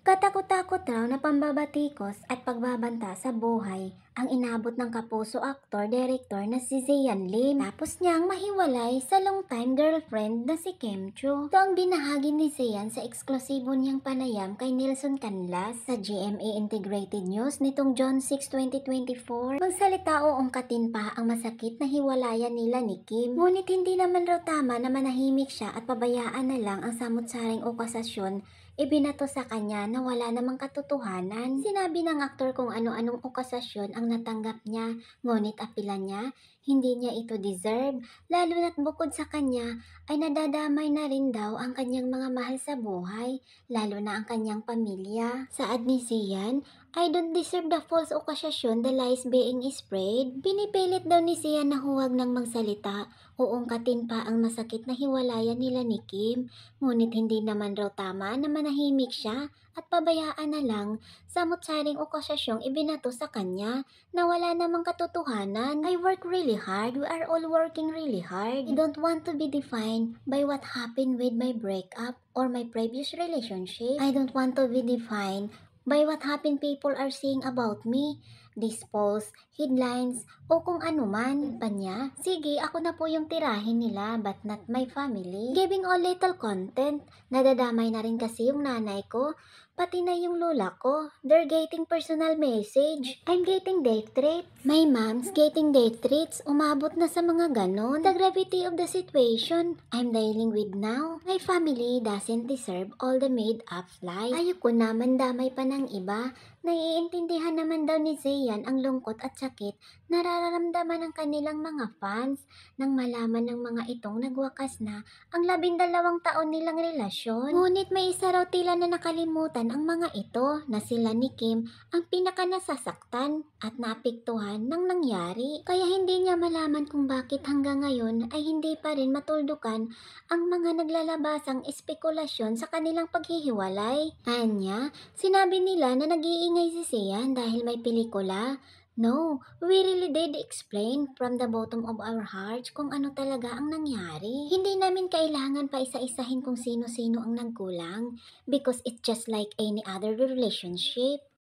Katakot-takot raw na pambabatikos at pagbabanta sa buhay ang inabot ng kapuso aktor, director na si Zian Lim. Tapos niyang mahiwalay sa long-time girlfriend na si Kim Chiu. Ito ang binahagi ni Zian sa eksklusibo niyang panayam kay Nelson Canlas sa GMA Integrated News nitong June 6, 2024. Magsalita o ungkatin pa ang masakit na hiwalayan nila ni Kim. Ngunit hindi naman raw tama na manahimik siya at pabayaan na lang ang samut-saring okasasyon ibinato sa kanya na wala namang katotohanan. Sinabi ng aktor kung ano-anong okasasyon ang natanggap niya, ngunit apila niya, hindi niya ito deserve, lalo na't bukod sa kanya ay nadadamay na rin daw ang kanyang mga mahal sa buhay, lalo na ang kanyang pamilya. Saad ni Sian, I don't deserve the false okasasyon, the lies being spread. Pinipilit daw ni Sian na huwag nang magsalita, uungkatin pa ang masakit na hiwalayan nila ni Kim. Ngunit hindi naman raw tama na manahimik siya at pabayaan na lang samut-saring okasasyong ibinato sa kanya na wala namang katotohanan. I work really hard, we are all working really hard. I don't want to be defined by what happened with my breakup or my previous relationship. I don't want to be defined by what happened people are saying about me. These posts, headlines, o kung ano man pa niya. Sige, ako na po yung tirahin nila but not my family. Giving all little content, nadadamay na rin kasi yung nanay ko, pati na yung lola ko. They're getting personal message. I'm getting death threats. My mom's getting death threats. Umabot na sa mga ganon. The gravity of the situation I'm dealing with now. My family doesn't deserve all the made-up lies. Ayoko na mandamay pa ng iba. Naiintindihan naman daw ni Zian ang lungkot at sakit nararamdaman ng kanilang mga fans nang malaman ng mga itong nagwakas na ang 12 taon nilang relasyon. Ngunit may isa raw tila na nakalimutan ang mga ito na sila ni Kim ang pinaka nasasaktan at naapektuhan ng nangyari. Kaya hindi niya malaman kung bakit hanggang ngayon ay hindi pa rin matuldukan ang mga naglalabasang espekulasyon sa kanilang paghihiwalay. Anya, sinabi nila na nag-iingay si Sian dahil may pelikula. No, we really did explain from the bottom of our hearts kung ano talaga ang nangyari. Hindi namin kailangan pa isa-isahin kung sino-sino ang nagkulang because it's just like any other relationship.